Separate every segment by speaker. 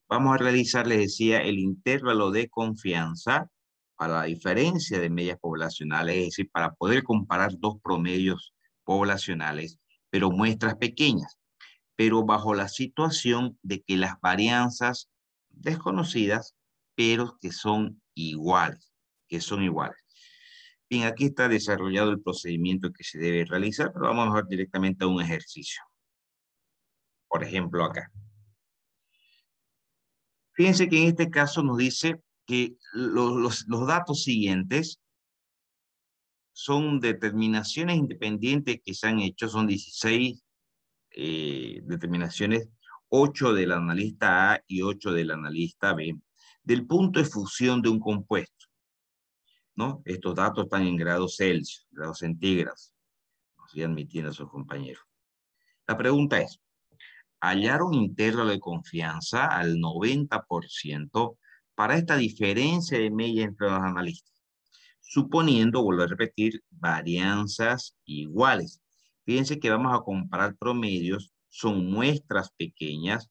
Speaker 1: Vamos a realizar, les decía, el intervalo de confianza para la diferencia de medias poblacionales, es decir, para poder comparar dos promedios poblacionales, pero muestras pequeñas, pero bajo la situación de que las varianzas desconocidas, pero que son iguales, que son iguales. Bien, aquí está desarrollado el procedimiento que se debe realizar, pero vamos a ver directamente a un ejercicio. Por ejemplo, acá. Fíjense que en este caso nos dice que los datos siguientes son determinaciones independientes que se han hecho, son 16 determinaciones, 8 del analista A y 8 del analista B, del punto de fusión de un compuesto, ¿no? Estos datos están en grados Celsius, grados centígrados, nos siguen admitiendo a sus compañeros. La pregunta es, hallar un intervalo de confianza al 90% para esta diferencia de media entre los analistas, suponiendo, vuelvo a repetir, varianzas iguales. Fíjense que vamos a comparar promedios, son muestras pequeñas.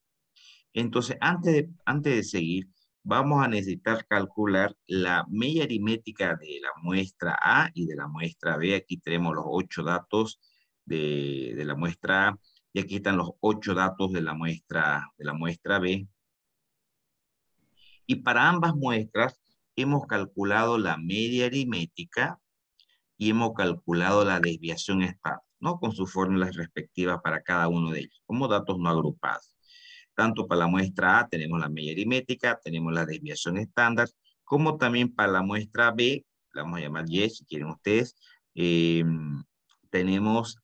Speaker 1: Entonces, antes de seguir, vamos a necesitar calcular la media aritmética de la muestra A y de la muestra B. Aquí tenemos los 8 datos de la muestra A y aquí están los 8 datos de la muestra B. Y para ambas muestras hemos calculado la media aritmética y hemos calculado la desviación estándar, ¿no? Con sus fórmulas respectivas para cada uno de ellos, como datos no agrupados. Tanto para la muestra A tenemos la media aritmética, tenemos la desviación estándar, como también para la muestra B, la vamos a llamar Y si quieren ustedes, tenemos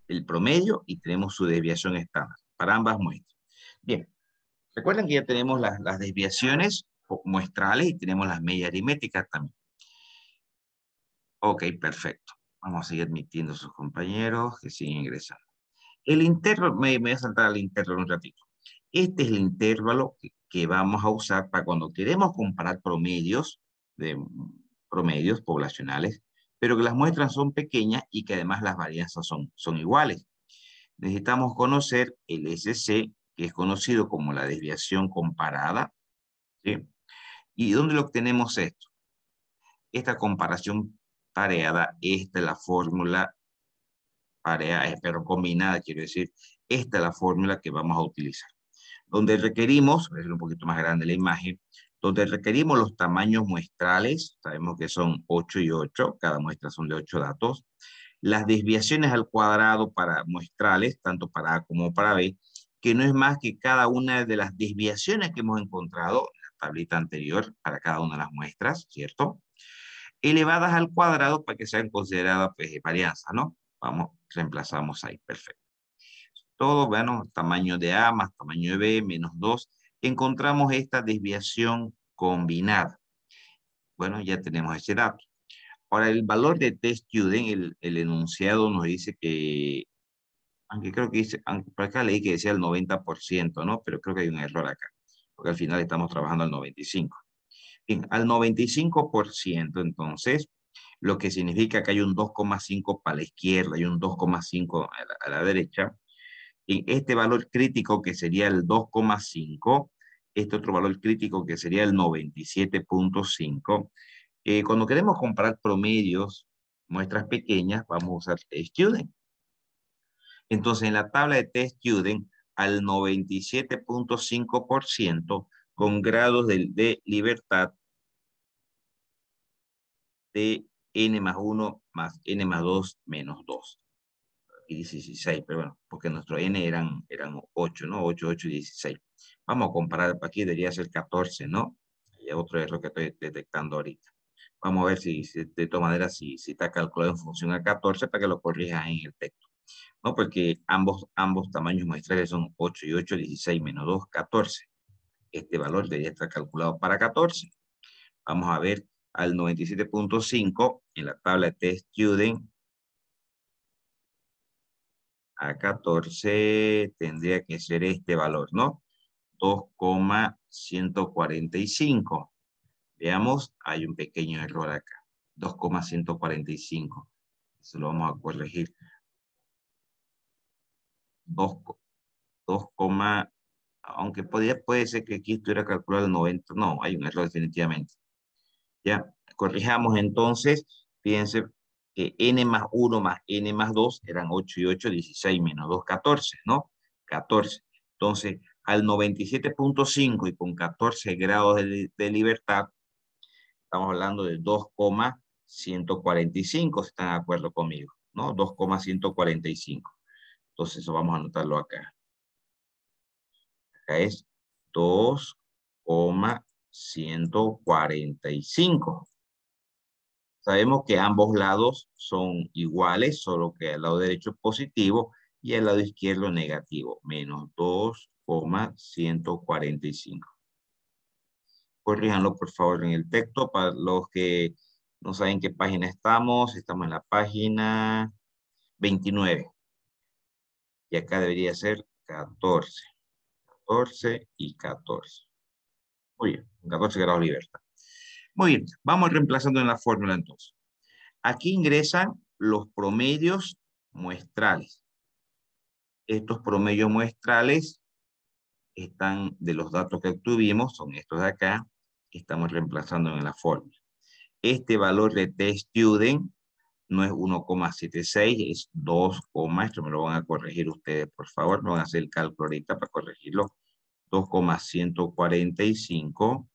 Speaker 1: el promedio y tenemos su desviación estándar para ambas muestras. Bien, recuerden que ya tenemos las desviaciones muestrales y tenemos las medias aritméticas también. Ok, perfecto. Vamos a seguir admitiendo a sus compañeros que siguen ingresando. El intervalo, me voy a saltar al intervalo un ratito. Este es el intervalo que vamos a usar para cuando queremos comparar promedios poblacionales, pero que las muestras son pequeñas y que además las varianzas son iguales. Necesitamos conocer el SC, que es conocido como la desviación comparada, ¿sí? ¿Y dónde lo obtenemos esto? Esta comparación pareada, esta es la fórmula pareada, pero combinada, quiero decir, esta es la fórmula que vamos a utilizar. Donde requerimos, voy a hacer un poquito más grande la imagen, donde requerimos los tamaños muestrales, sabemos que son 8 y 8, cada muestra son de 8 datos, las desviaciones al cuadrado para muestrales, tanto para A como para B, que no es más que cada una de las desviaciones que hemos encontrado en la tablita anterior para cada una de las muestras, ¿cierto? Elevadas al cuadrado para que sean consideradas pues, varianzas, ¿no? Vamos, reemplazamos ahí, perfecto. Todo, bueno, tamaño de A más tamaño de B menos 2. Encontramos esta desviación combinada. Bueno, ya tenemos ese dato. Ahora, el valor de tStudent, el enunciado nos dice que, aunque creo que dice, aunque por acá leí que decía el 90%, ¿no? Pero creo que hay un error acá, porque al final estamos trabajando al 95%. Bien, al 95%, entonces, lo que significa que hay un 2,5 para la izquierda y un 2,5 a la derecha. En este valor crítico que sería el 2,5, este otro valor crítico que sería el 97,5. Cuando queremos comparar promedios, muestras pequeñas, vamos a usar tStudent. Entonces, en la tabla de tStudent, al 97,5% con grados de libertad de n más 1 más n más 2 menos 2. Y 16, pero bueno, porque nuestro n eran 8, ¿no? 8, 8 y 16. Vamos a comparar, aquí debería ser 14, ¿no? Y otro error que estoy detectando ahorita. Vamos a ver si de todas maneras, si está calculado en función a 14 para que lo corrijas en el texto, ¿no? Porque ambos tamaños muestrales son 8 y 8, 16 menos 2, 14. Este valor debería estar calculado para 14. Vamos a ver al 97,5 en la tabla de tStudent. A 14 tendría que ser este valor, ¿no? 2,145. Veamos, hay un pequeño error acá. 2,145. Eso lo vamos a corregir. 2,145. Aunque puede ser que aquí estuviera calculado el 90. No, hay un error definitivamente. Ya, corrijamos entonces. Fíjense que n más 1 más n más 2 eran 8 y 8, 16 menos 2, 14, ¿no? 14. Entonces, al 97,5 y con 14 grados de libertad, estamos hablando de 2,145, si están de acuerdo conmigo, ¿no? 2,145. Entonces, eso vamos a anotarlo acá. Acá es 2,145. Sabemos que ambos lados son iguales, solo que el lado derecho es positivo y el lado izquierdo negativo, menos 2,145. Corríjanlo por favor en el texto para los que no saben qué página estamos. Estamos en la página 29 y acá debería ser 14. 14 y 14. Muy bien, 14 grados de libertad. Muy bien, vamos reemplazando en la fórmula entonces. Aquí ingresan los promedios muestrales. Estos promedios muestrales están de los datos que obtuvimos, son estos de acá, que estamos reemplazando en la fórmula. Este valor de T-Student no es 1,76, es 2, esto me lo van a corregir ustedes, por favor, me van a hacer el cálculo ahorita para corregirlo. 2,145,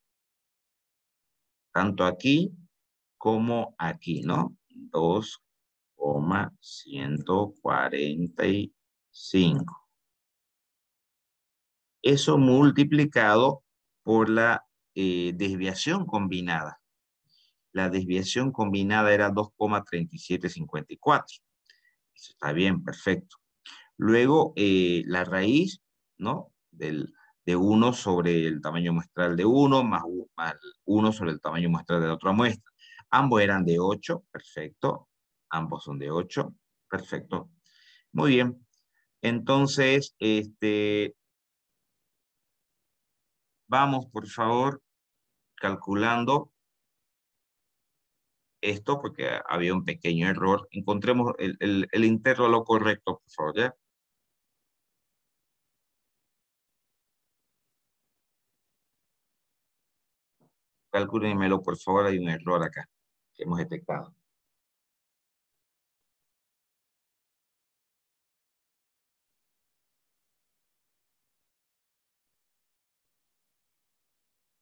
Speaker 1: tanto aquí como aquí, ¿no? 2,145. Eso multiplicado por la desviación combinada. La desviación combinada era 2,3754. Eso está bien, perfecto. Luego, la raíz, ¿no? De 1 sobre el tamaño muestral de 1 más 1 sobre el tamaño muestral de la otra muestra. Ambos eran de 8, perfecto. Ambos son de 8, perfecto. Muy bien. Entonces, vamos, por favor, calculando esto porque había un pequeño error. Encontremos el intervalo correcto, por favor, ¿ya? Calcúlenmelo, por favor, hay un error acá que hemos detectado.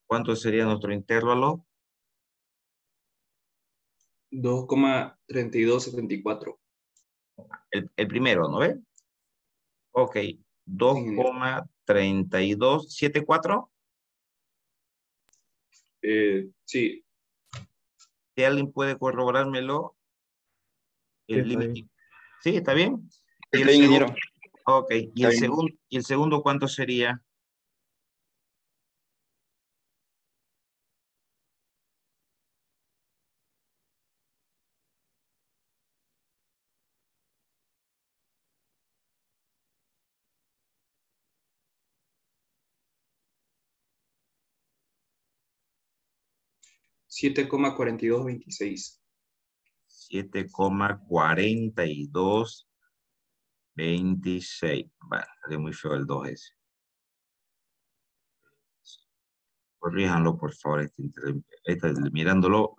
Speaker 1: ¿Cuánto sería nuestro intervalo?
Speaker 2: 2,3274.
Speaker 1: El primero, ¿no ve? Ok,
Speaker 2: Sí, ingeniero.
Speaker 1: 2,3274.
Speaker 2: Sí,
Speaker 1: Si alguien puede corroborármelo,
Speaker 3: Sí,
Speaker 1: el
Speaker 3: está
Speaker 1: límite.
Speaker 3: bien.
Speaker 1: ¿Sí, está bien? Y
Speaker 2: está
Speaker 1: el
Speaker 2: bien,
Speaker 1: segundo,
Speaker 2: ingeniero.
Speaker 1: ok,
Speaker 2: Está bien.
Speaker 1: y el segundo, ¿cuánto sería?
Speaker 2: Siete coma 4226.
Speaker 1: 7,4226. Bueno, salió muy feo el 2 ese. Corríjanlo, por favor. Mirándolo,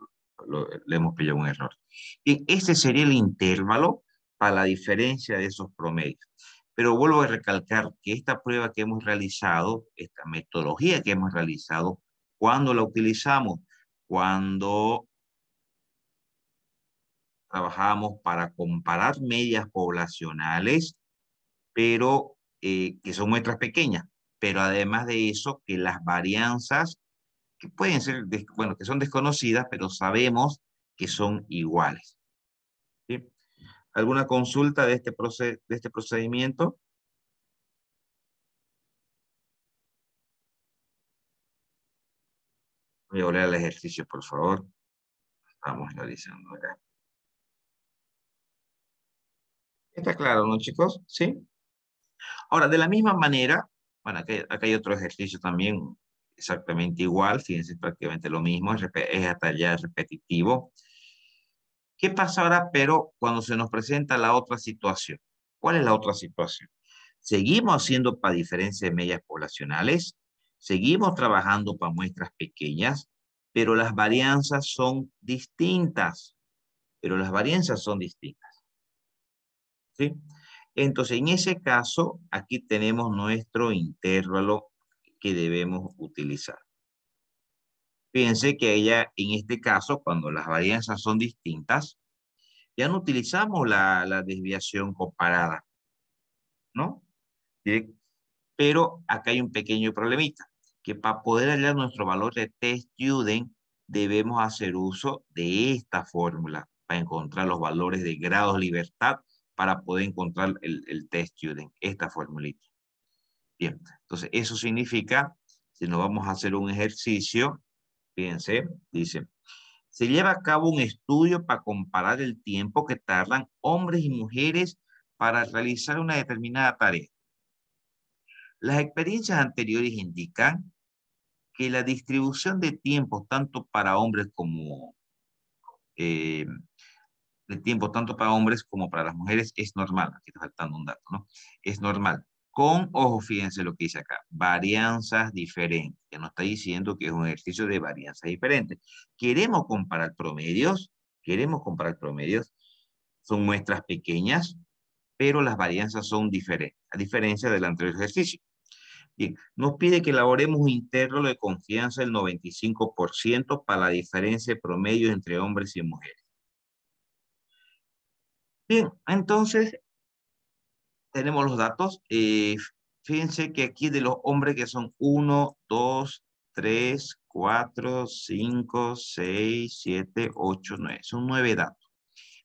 Speaker 1: le hemos pillado un error. Y ese sería el intervalo para la diferencia de esos promedios. Pero vuelvo a recalcar que esta prueba que hemos realizado, esta metodología que hemos realizado, ¿cuándo la utilizamos? Cuando trabajamos para comparar medias poblacionales, pero que son muestras pequeñas. Pero además de eso, que las varianzas que pueden ser, bueno, que son desconocidas, pero sabemos que son iguales. ¿Sí? ¿Alguna consulta de este procedimiento? Voy a volver al ejercicio, por favor. Estamos realizando acá. ¿Está claro, no, chicos? ¿Sí? Ahora, de la misma manera, bueno, acá hay otro ejercicio también exactamente igual, fíjense, es prácticamente lo mismo, es hasta ya repetitivo. ¿Qué pasa ahora, pero cuando se nos presenta la otra situación? ¿Cuál es la otra situación? Seguimos haciendo para diferencias de medias poblacionales, seguimos trabajando para muestras pequeñas, pero las varianzas son distintas. ¿Sí? Entonces, en ese caso, aquí tenemos nuestro intervalo que debemos utilizar. Fíjense que ella, en este caso, cuando las varianzas son distintas, ya no utilizamos la desviación comparada, ¿no? Pero acá hay un pequeño problemita, que para poder hallar nuestro valor de test-student, debemos hacer uso de esta fórmula para encontrar los valores de grados de libertad para poder encontrar el test-student, esta formulita. Bien, entonces eso significa, si nos vamos a hacer un ejercicio, fíjense, dice, se lleva a cabo un estudio para comparar el tiempo que tardan hombres y mujeres para realizar una determinada tarea. Las experiencias anteriores indican que la distribución de tiempos tanto para hombres como para las mujeres es normal. Aquí está faltando un dato, ¿no? Es normal. Con, ojo, fíjense lo que dice acá, varianzas diferentes. Ya nos está diciendo que es un ejercicio de varianzas diferentes. Queremos comparar promedios, son muestras pequeñas, pero las varianzas son diferentes, a diferencia del anterior ejercicio. Bien, nos pide que elaboremos un intervalo de confianza del 95% para la diferencia de promedio entre hombres y mujeres. Bien, entonces tenemos los datos. Fíjense que aquí de los hombres que son 1, 2, 3, 4, 5, 6, 7, 8, 9. Son 9 datos.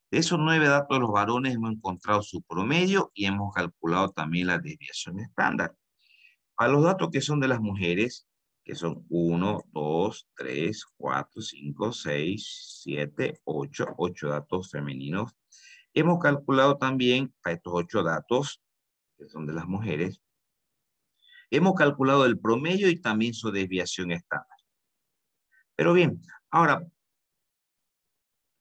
Speaker 1: De esos 9 datos, los varones hemos encontrado su promedio y hemos calculado también la desviación estándar. A los datos que son de las mujeres, que son 1, 2, 3, 4, 5, 6, 7, 8, 8 datos femeninos. Hemos calculado también para estos 8 datos, que son de las mujeres, hemos calculado el promedio y también su desviación estándar. Pero bien, ahora,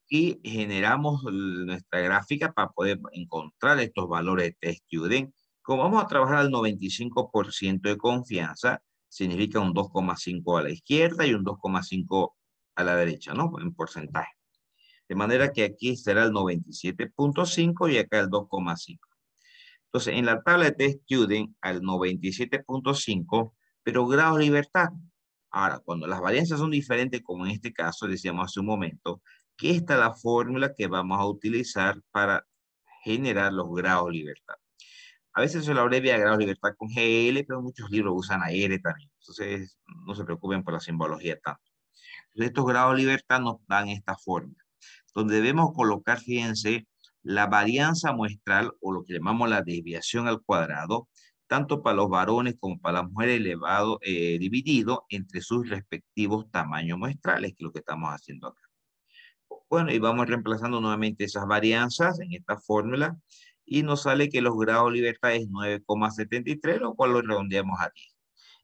Speaker 1: aquí generamos nuestra gráfica para poder encontrar estos valores de test-student. Como vamos a trabajar al 95% de confianza, significa un 2,5 a la izquierda y un 2,5 a la derecha, ¿no? En porcentaje. De manera que aquí será el 97,5 y acá el 2,5. Entonces, en la tabla de test-student, al 97,5, pero grados de libertad. Ahora, cuando las varianzas son diferentes, como en este caso, decíamos hace un momento, que esta es la fórmula que vamos a utilizar para generar los grados de libertad. A veces se lo abrevia grados de libertad con GL, pero muchos libros usan AR también. Entonces, no se preocupen por la simbología tanto. Entonces, estos grados de libertad nos dan esta fórmula, donde debemos colocar, fíjense, la varianza muestral, o lo que llamamos la desviación al cuadrado, tanto para los varones como para las mujeres dividido entre sus respectivos tamaños muestrales, que es lo que estamos haciendo acá. Bueno, y vamos reemplazando nuevamente esas varianzas en esta fórmula, y nos sale que los grados de libertad es 9,73, lo cual lo redondeamos a 10.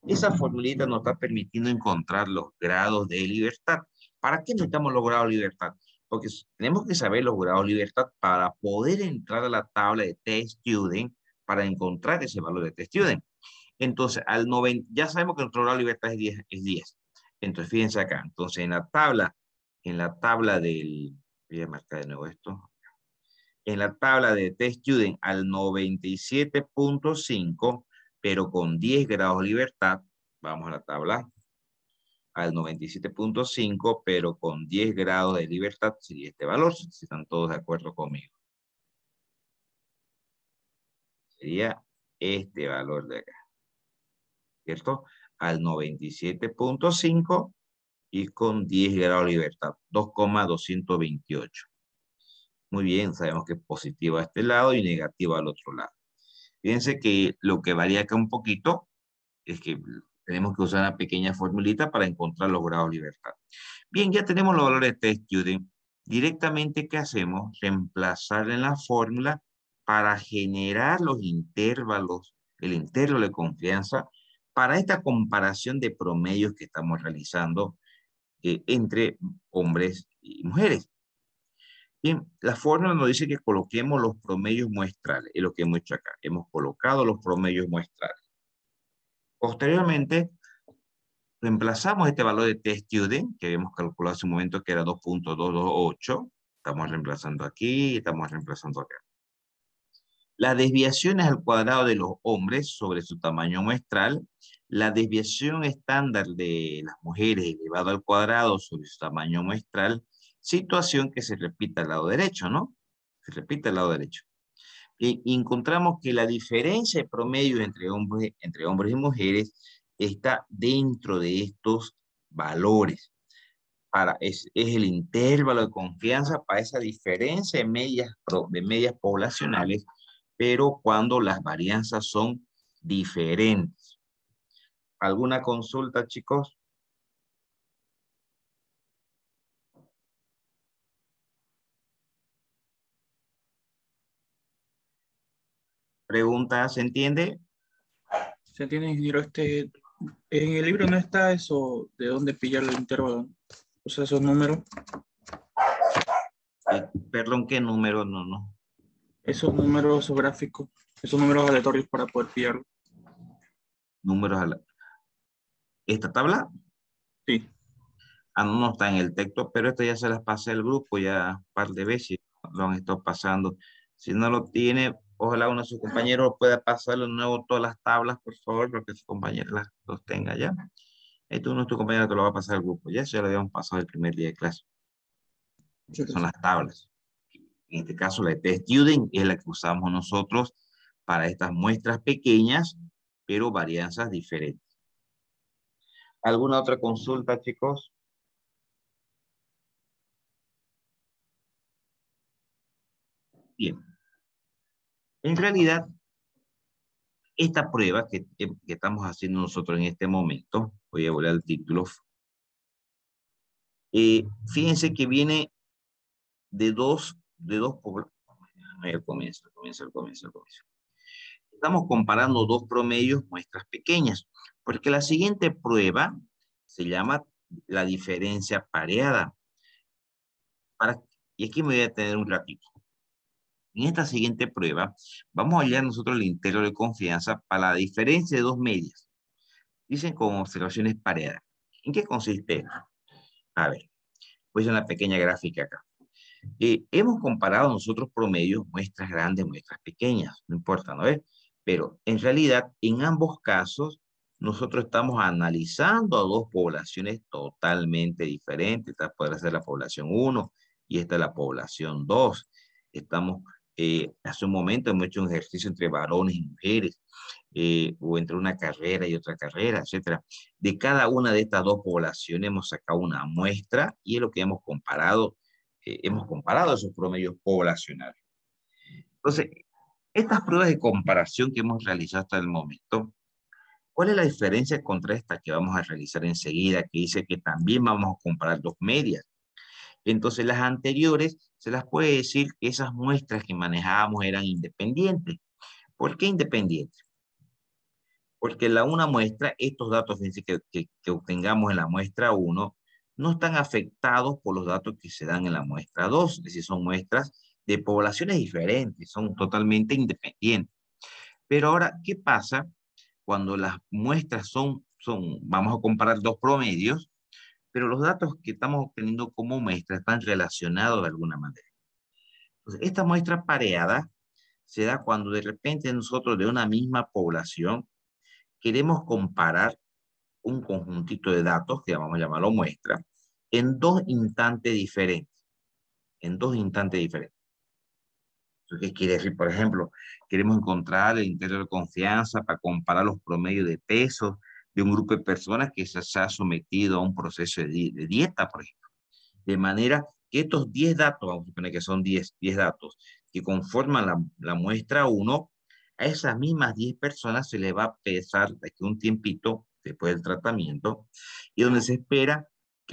Speaker 1: Esa formulita nos está permitiendo encontrar los grados de libertad. ¿Para qué necesitamos los grados de libertad? Porque tenemos que saber los grados de libertad para poder entrar a la tabla de test-student para encontrar ese valor de test-student. Entonces, ya sabemos que nuestro grado de libertad es 10. Entonces, fíjense acá. Entonces, en la tabla del... Voy a marcar de nuevo esto. En la tabla de test-student al 97,5, pero con 10 grados de libertad, vamos a la tabla, al 97,5, pero con 10 grados de libertad, sería este valor, si están todos de acuerdo conmigo. Sería este valor de acá, ¿cierto? Al 97,5 y con 10 grados de libertad, 2,228. Muy bien, sabemos que es positivo a este lado y negativo al otro lado. Fíjense que lo que varía acá un poquito es que tenemos que usar una pequeña formulita para encontrar los grados de libertad. Bien, ya tenemos los valores de test-student. Directamente, ¿qué hacemos? Reemplazar en la fórmula para generar los intervalos, el intervalo de confianza, para esta comparación de promedios que estamos realizando entre hombres y mujeres. Bien, la fórmula nos dice que coloquemos los promedios muestrales, es lo que hemos hecho acá. Hemos colocado los promedios muestrales. Posteriormente, reemplazamos este valor de t-student, que habíamos calculado hace un momento que era 2.228. Estamos reemplazando aquí y estamos reemplazando acá. Las desviaciones al cuadrado de los hombres sobre su tamaño muestral, la desviación estándar de las mujeres elevado al cuadrado sobre su tamaño muestral, situación que se repite al lado derecho, ¿no? Se repite al lado derecho. Y encontramos que la diferencia de promedio entre hombres y mujeres está dentro de estos valores. Es el intervalo de confianza para esa diferencia de medias poblacionales, pero cuando las varianzas son diferentes. ¿Alguna consulta, chicos? Pregunta, ¿se entiende?
Speaker 3: ¿Se entiende, ingeniero? En el libro no está eso de dónde pillar el intervalo, o sea, esos números.
Speaker 1: Perdón, ¿qué número? No.
Speaker 3: Esos números, esos gráficos, esos números aleatorios para poder pillarlo.
Speaker 1: Números a la... ¿Esta tabla?
Speaker 3: Sí.
Speaker 1: Ah, no está en el texto, pero esto ya se las pasé al grupo ya un par de veces, lo han estado pasando. Si no lo tiene, ojalá uno de sus compañeros pueda pasarle de nuevo todas las tablas, por favor, para que su compañero los tenga ya. Esto uno de tus compañeros te lo va a pasar al grupo, ya eso ya lo habíamos pasado el primer día de clase. Son las tablas. En este caso, la de Test Student es la que usamos nosotros para estas muestras pequeñas, pero varianzas diferentes. ¿Alguna otra consulta, chicos? Bien. En realidad, esta prueba que estamos haciendo nosotros en este momento, voy a volver al título, fíjense que viene de dos comienzo. Estamos comparando dos promedios, muestras pequeñas, porque la siguiente prueba se llama la diferencia pareada. Y aquí me voy a detener un ratito. En esta siguiente prueba, vamos a hallar nosotros el intervalo de confianza para la diferencia de dos medias. Dicen con observaciones pareadas. ¿En qué consiste? A ver, voy a hacer una pequeña gráfica acá. Hemos comparado nosotros promedios, muestras grandes, muestras pequeñas, no importa, ¿no ves? Pero en realidad, en ambos casos, nosotros estamos analizando a dos poblaciones totalmente diferentes. Esta podrá ser la población 1 y esta es la población 2. Hace un momento hemos hecho un ejercicio entre varones y mujeres, o entre una carrera y otra carrera, etcétera. De cada una de estas dos poblaciones hemos sacado una muestra y es lo que hemos comparado esos promedios poblacionales. Entonces, estas pruebas de comparación que hemos realizado hasta el momento, ¿cuál es la diferencia contra esta que vamos a realizar enseguida, que dice que también vamos a comparar dos medias? Entonces, las anteriores se las puede decir que esas muestras que manejábamos eran independientes. ¿Por qué independientes? Porque en la una muestra, estos datos que obtengamos en la muestra 1 no están afectados por los datos que se dan en la muestra 2, es decir, son muestras de poblaciones diferentes, son totalmente independientes. Pero ahora, ¿qué pasa cuando las muestras vamos a comparar dos promedios, pero los datos que estamos obteniendo como muestra están relacionados de alguna manera? Entonces, esta muestra pareada se da cuando de repente nosotros de una misma población queremos comparar un conjuntito de datos, que vamos a llamarlo muestra, en dos instantes diferentes. ¿Qué quiere decir? Por ejemplo, queremos encontrar el intervalo de confianza para comparar los promedios de pesos de un grupo de personas que se ha sometido a un proceso de dieta, por ejemplo. De manera que estos 10 datos, vamos a suponer que son 10 datos, que conforman la muestra 1, a esas mismas 10 personas se les va a pesar de aquí un tiempito después del tratamiento, y donde se espera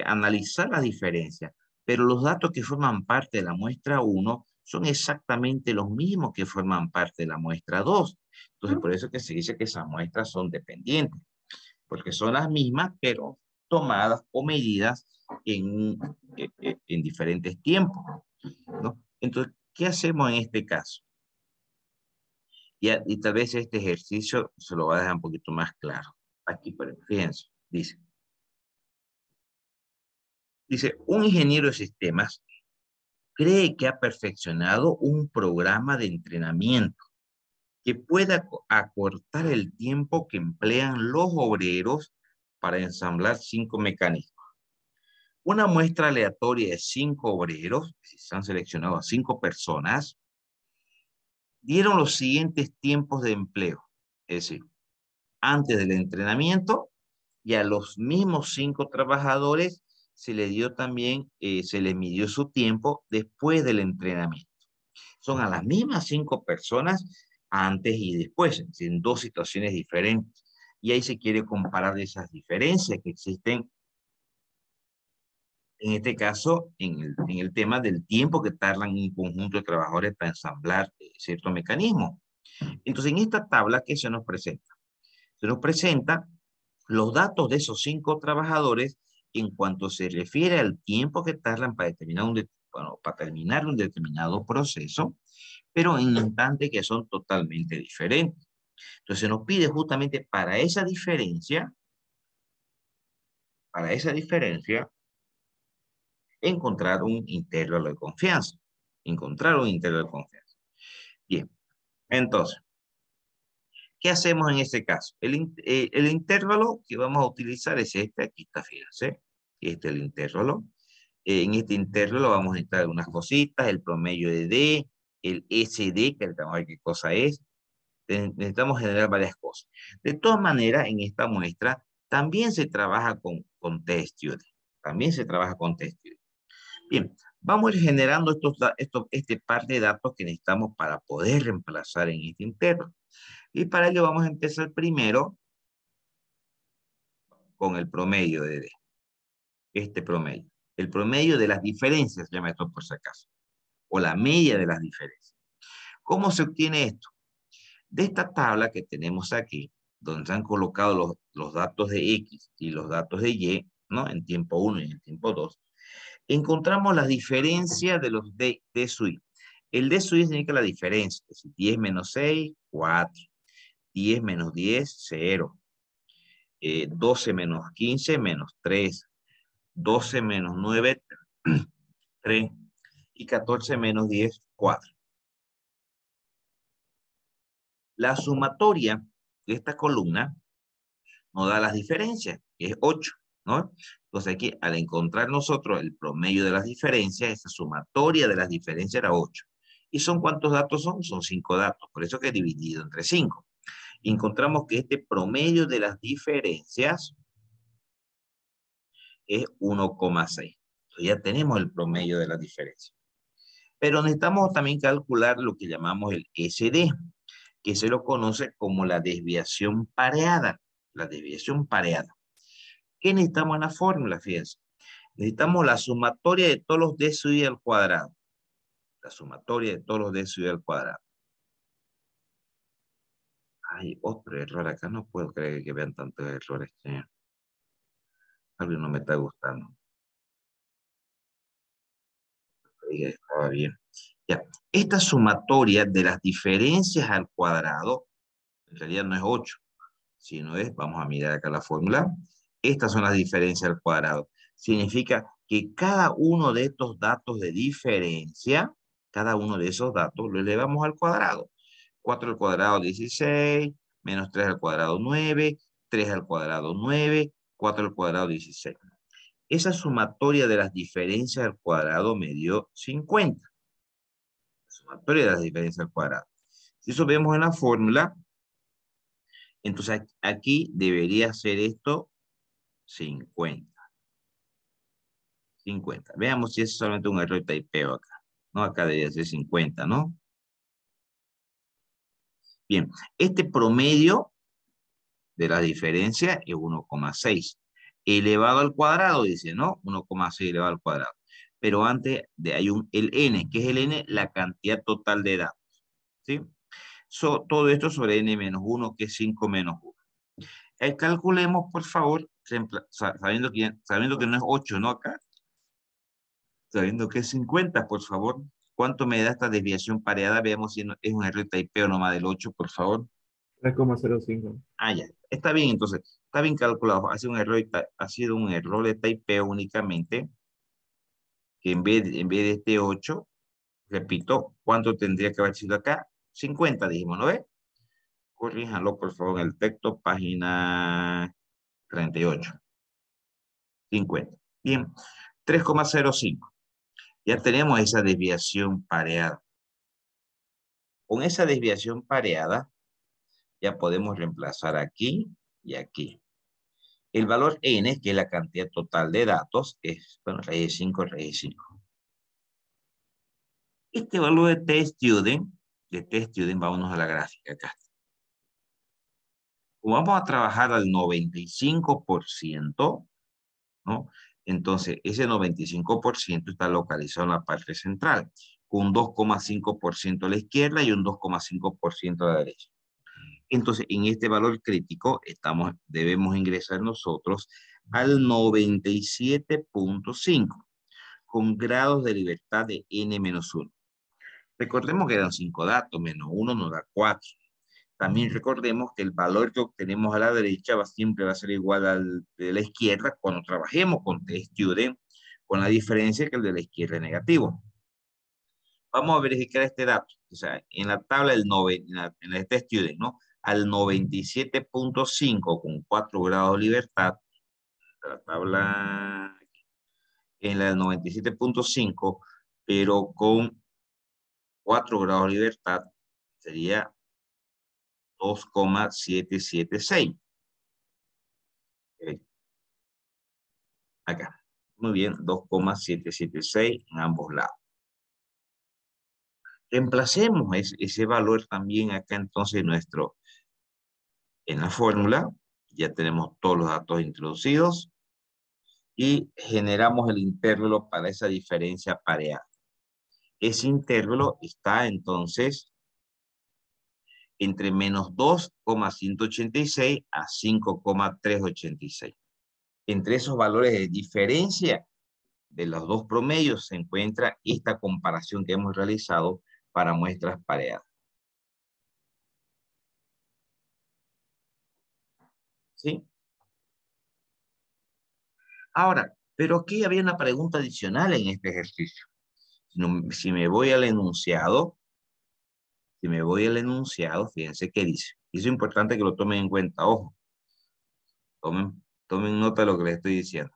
Speaker 1: analizar las diferencias. Pero los datos que forman parte de la muestra 1 son exactamente los mismos que forman parte de la muestra 2. Entonces, por eso que se dice que esas muestras son dependientes, porque son las mismas, pero tomadas o medidas en diferentes tiempos, ¿no? Entonces, ¿qué hacemos en este caso? Y tal vez este ejercicio se lo va a dejar un poquito más claro. Aquí, por ejemplo, fíjense, dice, un ingeniero de sistemas cree que ha perfeccionado un programa de entrenamiento que pueda acortar el tiempo que emplean los obreros para ensamblar 5 mecanismos. Una muestra aleatoria de 5 obreros, si se han seleccionado a 5 personas, dieron los siguientes tiempos de empleo. Es decir, antes del entrenamiento y a los mismos 5 trabajadores se les dio también, se les midió su tiempo después del entrenamiento. Son a las mismas 5 personas antes y después, en 2 situaciones diferentes. Y ahí se quiere comparar esas diferencias que existen, en este caso, en el tema del tiempo que tardan un conjunto de trabajadores para ensamblar cierto mecanismo. Entonces, en esta tabla, ¿qué se nos presenta? Se nos presenta los datos de esos 5 trabajadores en cuanto se refiere al tiempo que tardan para terminar un determinado proceso, pero en instantes que son totalmente diferentes. Entonces se nos pide justamente para esa diferencia, encontrar un intervalo de confianza. Bien, entonces, ¿qué hacemos en este caso? El intervalo que vamos a utilizar es este, aquí está, fíjense, este es el intervalo. En este intervalo vamos a necesitar algunas cositas, el promedio de D, el SD, que vamos a ver qué cosa es. Necesitamos generar varias cosas. De todas maneras, en esta muestra también se trabaja con test-student. Bien, vamos a ir generando este par de datos que necesitamos para poder reemplazar en este intervalo. Y para ello vamos a empezar primero con el promedio de D. Este promedio. El promedio de las diferencias, llama esto por si acaso. O la media de las diferencias. ¿Cómo se obtiene esto? De esta tabla que tenemos aquí, donde se han colocado los datos de X y los datos de Y, ¿no? En tiempo 1 y en tiempo 2, encontramos las diferencias de los D sub I. El D sub I significa la diferencia. Es decir, 10 menos 6, 4. 10 menos 10, 0. 12 menos 15, menos 3. 12 menos 9, 3. Y 14 menos 10, 4. La sumatoria de esta columna nos da las diferencias, que es 8, ¿no? Entonces aquí, al encontrar nosotros el promedio de las diferencias, esa sumatoria de las diferencias era 8. ¿Y son cuántos datos son? Son 5 datos, por eso que he dividido entre 5. Encontramos que este promedio de las diferencias es 1,6. Entonces ya tenemos el promedio de las diferencias. Pero necesitamos también calcular lo que llamamos el SD, que se lo conoce como la desviación pareada. La desviación pareada. ¿Qué necesitamos en la fórmula? Fíjense. Necesitamos la sumatoria de todos los D sub I al cuadrado. La sumatoria de todos los D sub I al cuadrado. Ay, otro error acá. No puedo creer que vean tantos errores. Algo no me está gustando. Estaba bien. Ya. Esta sumatoria de las diferencias al cuadrado, en realidad no es 8, sino es, vamos a mirar acá la fórmula, estas son las diferencias al cuadrado. Significa que cada uno de estos datos de diferencia, cada uno de esos datos lo elevamos al cuadrado. 4 al cuadrado 16, menos 3 al cuadrado 9, 3 al cuadrado 9, 4 al cuadrado 16. Esa sumatoria de las diferencias al cuadrado me dio 50. La sumatoria de las diferencias al cuadrado. Si eso vemos en la fórmula, entonces aquí debería ser esto 50. 50. Veamos si es solamente un error de typeo acá. No, acá debería ser 50, ¿no? Bien, este promedio de la diferencia es 1,6. Elevado al cuadrado, dice, ¿no? 1,6 elevado al cuadrado. Pero antes hay el n, que es el n, la cantidad total de datos. ¿Sí? Todo esto sobre n menos 1, que es 5 menos 1. Calculemos, por favor, sabiendo que no es 8, ¿no? Acá. Sabiendo que es 50, por favor. ¿Cuánto me da esta desviación pareada? Veamos si es un error de typeo nomás del 8, por favor.
Speaker 4: 3,05.
Speaker 1: Ah, ya. Está bien, entonces. Está bien calculado. Ha sido un error de typeo únicamente. Que en vez de este 8, repito, ¿cuánto tendría que haber sido acá? 50, dijimos, ¿no ve? Corríjanlo, por favor, en el texto, página 38. 50. Bien. 3,05. Ya tenemos esa desviación pareada. Con esa desviación pareada, ya podemos reemplazar aquí y aquí. El valor n, que es la cantidad total de datos, es, bueno, raíz de 5, raíz de 5. Este valor de testudent, vámonos a la gráfica acá. Como vamos a trabajar al 95%, ¿no? Entonces, ese 95% está localizado en la parte central, con un 2,5% a la izquierda y un 2,5% a la derecha. Entonces, en este valor crítico debemos ingresar nosotros al 97.5, con grados de libertad de n-1. Recordemos que eran 5 datos, menos 1 nos da 4. También recordemos que el valor que obtenemos a la derecha siempre va a ser igual al de la izquierda cuando trabajemos con testudent, con la diferencia que el de la izquierda es negativo. Vamos a verificar este dato. O sea, en la tabla del en el testudent, ¿no? Al 97.5 con 4 grados de libertad, la tabla en la del 97.5, pero con 4 grados de libertad, sería 2,776. Acá. Muy bien, 2,776 en ambos lados. Reemplacemos ese valor también acá entonces en la fórmula. Ya tenemos todos los datos introducidos y generamos el intervalo para esa diferencia pareada. Ese intervalo está entonces entre menos 2,186 a 5,386. Entre esos valores de diferencia de los dos promedios se encuentra esta comparación que hemos realizado para muestras pareadas. ¿Sí? Ahora, pero aquí había una pregunta adicional en este ejercicio. Si me voy al enunciado, fíjense qué dice. Y es importante que lo tomen en cuenta. Ojo, tomen nota de lo que les estoy diciendo.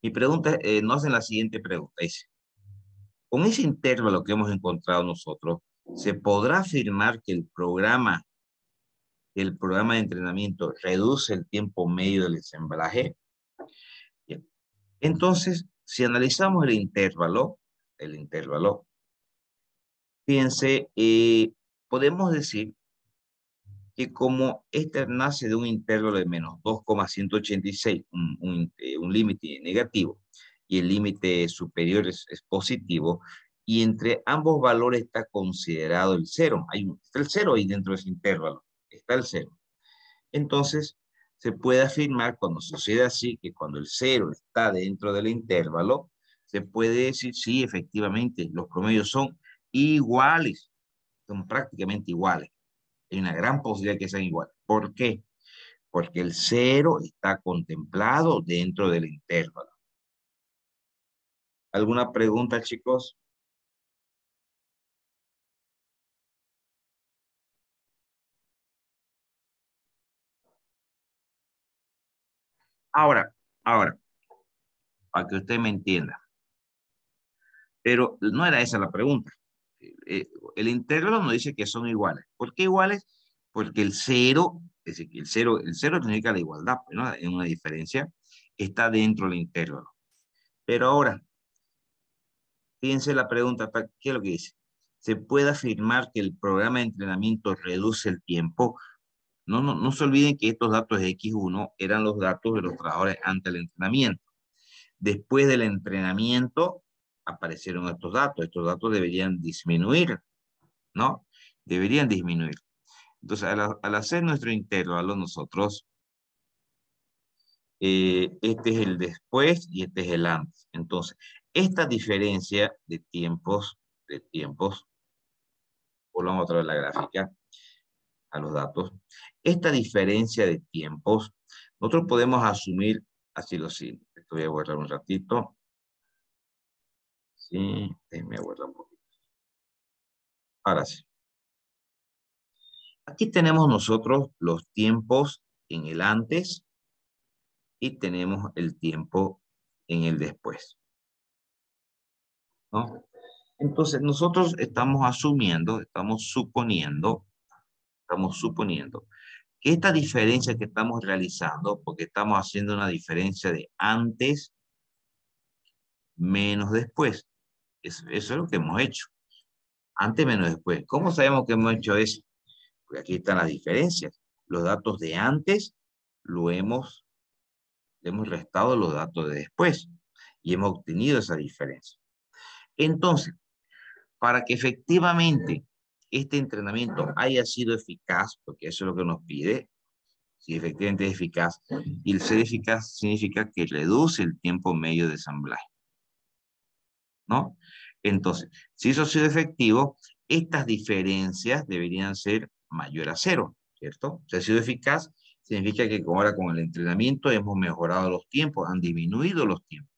Speaker 1: Mi pregunta, nos hacen la siguiente pregunta. Dice, con ese intervalo que hemos encontrado nosotros, ¿se podrá afirmar que el programa de entrenamiento reduce el tiempo medio del ensamblaje? Bien. Entonces, si analizamos el intervalo, fíjense, podemos decir que como este nace de un intervalo de menos 2,186, un límite negativo, y el límite superior es positivo, y entre ambos valores está considerado el 0. Está el 0 ahí dentro de ese intervalo, está el 0. Entonces, se puede afirmar cuando sucede así, que cuando el 0 está dentro del intervalo, se puede decir, sí, efectivamente, los promedios son iguales, son prácticamente iguales. Hay una gran posibilidad que sean iguales. ¿Por qué? Porque el 0 está contemplado dentro del intervalo. ¿Alguna pregunta, chicos? Ahora, para que usted me entienda. Pero no era esa la pregunta. El intervalo nos dice que son iguales. ¿Por qué iguales? Porque el 0, es decir, el 0 significa la igualdad, ¿no? En una diferencia, está dentro del intervalo. Pero ahora, fíjense la pregunta, ¿qué es lo que dice? ¿Se puede afirmar que el programa de entrenamiento reduce el tiempo? No se olviden que estos datos de X1 eran los datos de los trabajadores ante el entrenamiento. Después del entrenamiento aparecieron estos datos. Estos datos deberían disminuir, ¿no? Deberían disminuir. Entonces, al hacer nuestro intervalo, nosotros, este es el después y este es el antes. Entonces, Esta diferencia de tiempos, volvamos otra vez a la gráfica, a los datos. Esta diferencia de tiempos, nosotros podemos asumir así lo siguiente. Esto voy a guardar un ratito. Sí, déjenme guardar un poquito. Ahora sí. Aquí tenemos nosotros los tiempos en el antes y tenemos el tiempo en el después, ¿no? Entonces, nosotros estamos asumiendo, estamos suponiendo que esta diferencia que estamos realizando, porque estamos haciendo una diferencia de antes menos después. Eso es lo que hemos hecho. Antes menos después. ¿Cómo sabemos que hemos hecho eso? Porque aquí están las diferencias. Los datos de antes le hemos restado los datos de después y hemos obtenido esa diferencia. Entonces, para que efectivamente este entrenamiento haya sido eficaz, porque eso es lo que nos pide, si efectivamente es eficaz, y el ser eficaz significa que reduce el tiempo medio de ensamblaje, ¿no? Entonces, si eso ha sido efectivo, estas diferencias deberían ser mayor a 0, ¿cierto? Si ha sido eficaz, significa que ahora con el entrenamiento hemos mejorado los tiempos, han disminuido los tiempos.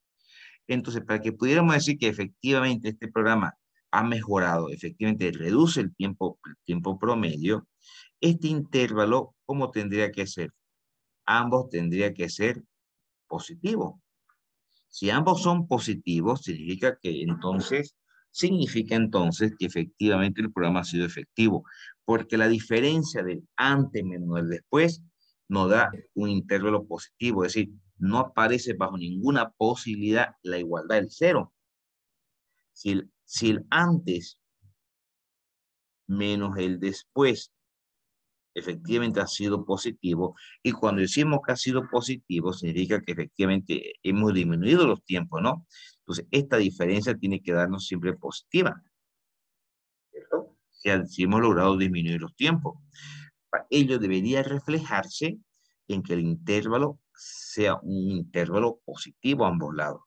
Speaker 1: Entonces, para que pudiéramos decir que efectivamente este programa ha mejorado, efectivamente reduce el tiempo promedio, este intervalo, ¿cómo tendría que ser? Ambos tendrían que ser positivos. Si ambos son positivos, significa que efectivamente el programa ha sido efectivo, porque la diferencia del antes menos el después nos da un intervalo positivo, es decir, no aparece bajo ninguna posibilidad la igualdad del 0. Si el antes menos el después efectivamente ha sido positivo, y cuando decimos que ha sido positivo, significa que efectivamente hemos disminuido los tiempos, ¿no? Entonces, esta diferencia tiene que darnos siempre positiva, ¿cierto? Si hemos logrado disminuir los tiempos. Ello debería reflejarse en que el intervalo sea un intervalo positivo a ambos lados,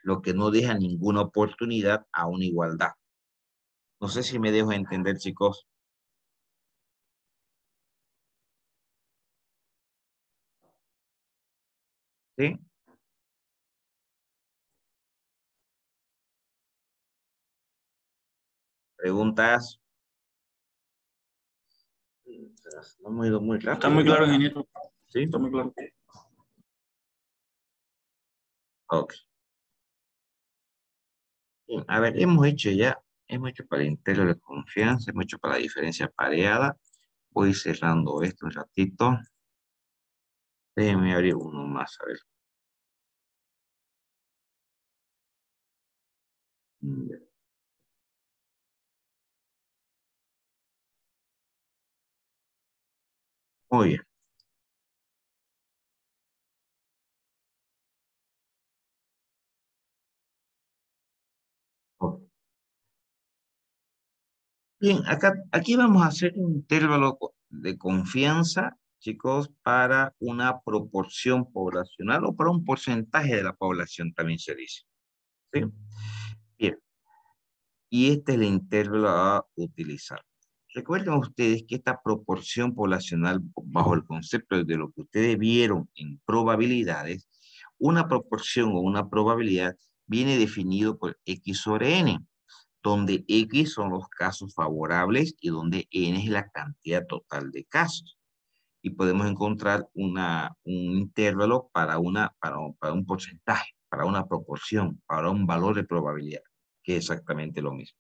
Speaker 1: lo que no deja ninguna oportunidad a una igualdad. No sé si me dejo entender, chicos. ¿Sí? ¿Preguntas? No hemos ido muy rápido.
Speaker 3: Está muy claro, ingeniero.
Speaker 1: ¿Sí?
Speaker 3: Está muy claro.
Speaker 1: Ok. Bien, a ver, hemos hecho para el intervalo de confianza, hemos hecho para la diferencia pareada. Voy cerrando esto un ratito. Déjenme abrir uno más, a ver. Muy bien. Ok. Bien, aquí vamos a hacer un intervalo de confianza, chicos, para una proporción poblacional o para un porcentaje de la población, también se dice. ¿Sí? Bien. Y este es el intervalo a utilizar. Recuerden ustedes que esta proporción poblacional, bajo el concepto de lo que ustedes vieron en probabilidades, una proporción o una probabilidad viene definido por X sobre N, donde X son los casos favorables y donde N es la cantidad total de casos. Y podemos encontrar un intervalo para un porcentaje, para una proporción, para un valor de probabilidad, que es exactamente lo mismo.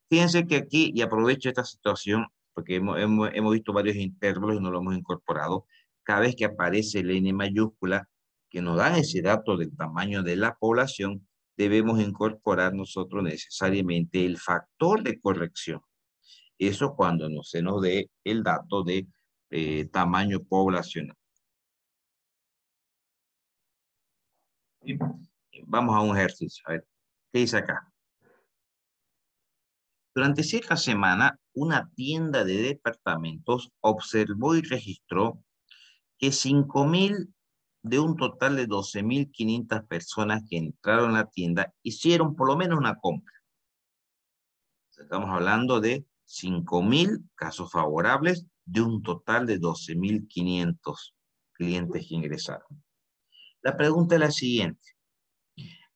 Speaker 1: Fíjense que aquí, y aprovecho esta situación, porque hemos visto varios intervalos y no lo hemos incorporado, cada vez que aparece el N mayúscula, que nos da ese dato del tamaño de la población, debemos incorporar nosotros necesariamente el factor de corrección. Eso cuando se nos dé el dato de tamaño poblacional. Vamos a un ejercicio. A ver, ¿qué dice acá? Durante cierta semana, una tienda de departamentos observó y registró que 5.000 de un total de 12.500 personas que entraron a la tienda, hicieron por lo menos una compra. Estamos hablando de 5.000 casos favorables de un total de 12.500 clientes que ingresaron. La pregunta es la siguiente.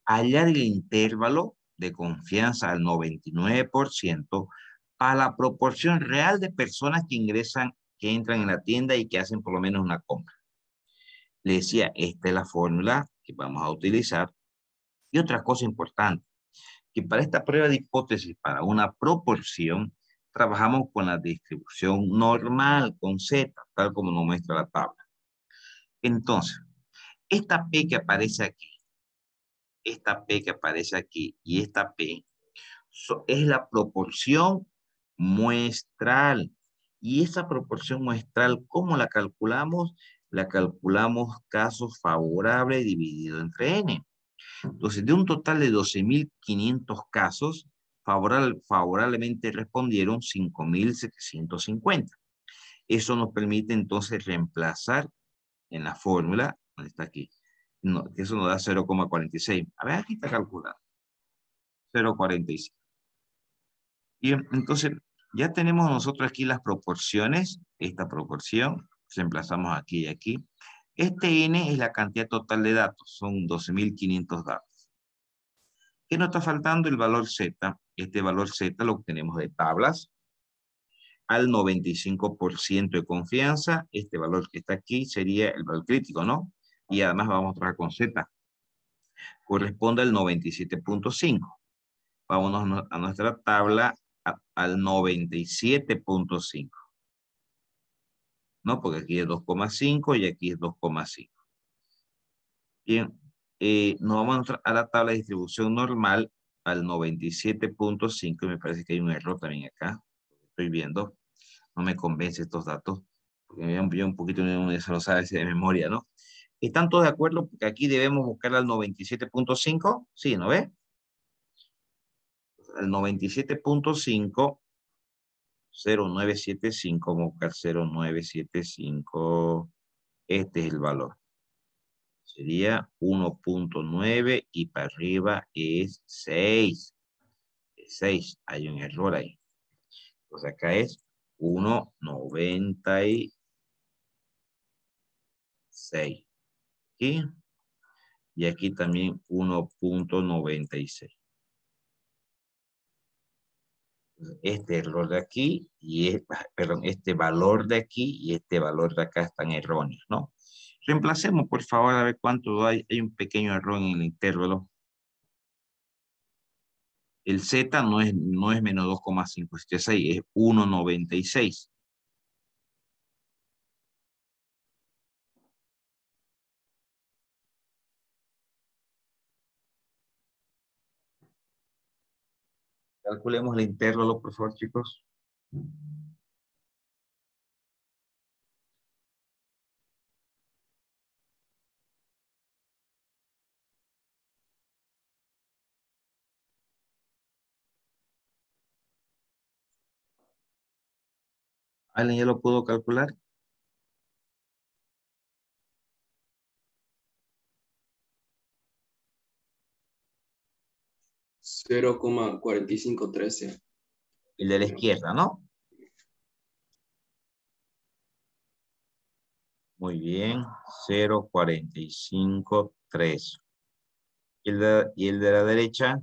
Speaker 1: Hallar el intervalo de confianza al 99% a la proporción real de personas que ingresan, que entran en la tienda y que hacen por lo menos una compra. Le decía, esta es la fórmula que vamos a utilizar. Y otra cosa importante, que para esta prueba de hipótesis, para una proporción, trabajamos con la distribución normal, con Z, tal como nos muestra la tabla. Entonces, esta P que aparece aquí, esta P que aparece aquí y esta P es la proporción muestral. Y esa proporción muestral, ¿cómo la calculamos? La calculamos casos favorables dividido entre N. Entonces, de un total de 12.500 casos, favorablemente respondieron 5.750. Eso nos permite entonces reemplazar en la fórmula, ¿dónde está aquí? No, eso nos da 0,46. A ver, aquí está calculado. 0,46. Y entonces, ya tenemos nosotros aquí las proporciones. Esta proporción, reemplazamos aquí y aquí. Este N es la cantidad total de datos. Son 12.500 datos. ¿Qué nos está faltando? El valor Z. Este valor Z lo obtenemos de tablas. Al 95% de confianza, este valor que está aquí sería el valor crítico, ¿no? Y además vamos a trabajar con Z. Corresponde al 97.5. Vámonos a nuestra tabla al 97.5. ¿No? Porque aquí es 2,5 y aquí es 2,5. Bien, nos vamos a la tabla de distribución normal al 97.5. Me parece que hay un error también acá. Estoy viendo. No me convence estos datos. Porque me enviado un poquito, eso lo sabe de memoria, ¿no? ¿Están todos de acuerdo? Porque aquí debemos buscar al 97.5. Sí, ¿no ve? Al 97.5. 0975, vamos a buscar 0975. Este es el valor. Sería 1.9 y para arriba es 6. 6. Hay un error ahí. Entonces acá es 1.96. ¿Sí? Y aquí también 1.96. Este error de aquí y este valor de aquí y este valor de acá están erróneos, ¿no? Reemplacemos, por favor, a ver cuánto hay. Hay un pequeño error en el intervalo. El Z no es menos 2,576, es 1,96. Calculemos el intervalo, por favor, chicos. ¿Alguien ya lo pudo calcular?
Speaker 2: $0,4513.
Speaker 1: El de la izquierda, ¿no? Muy bien. 0,453. ¿Y el de la derecha?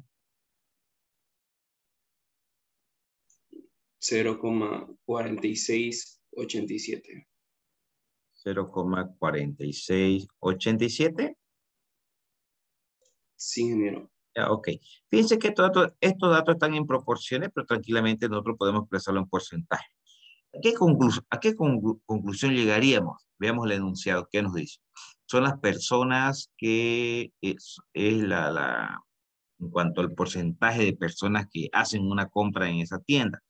Speaker 2: 0,4687.
Speaker 1: 0,4687.
Speaker 2: Sí, ingeniero.
Speaker 1: Ya, ok. Fíjense que estos datos están en proporciones, pero tranquilamente nosotros podemos expresarlo en porcentaje. ¿A qué conclusión llegaríamos? Veamos el enunciado. ¿Qué nos dice? Son las personas que en cuanto al porcentaje de personas que hacen una compra en esa tienda.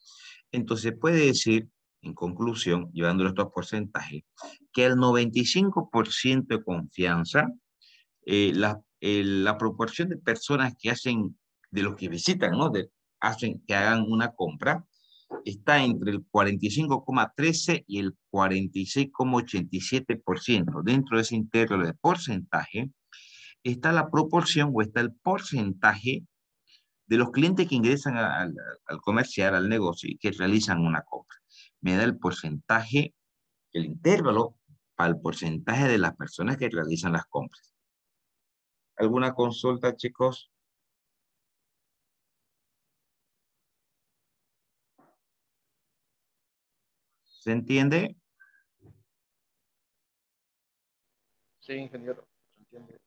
Speaker 1: Entonces puede decir, en conclusión, llevándolo a estos porcentajes, que el 95% de confianza, la proporción de personas que hacen, de los que visitan, ¿no? Que hagan una compra, está entre el 45,13 y el 46,87%. Dentro de ese intervalo de porcentaje está la proporción o está el porcentaje de los clientes que ingresan al comercial, al negocio y que realizan una compra. Me da el porcentaje, el intervalo para el porcentaje de las personas que realizan las compras. ¿Alguna consulta, chicos? ¿Se entiende?
Speaker 5: Sí, ingeniero. ¿Se entiende?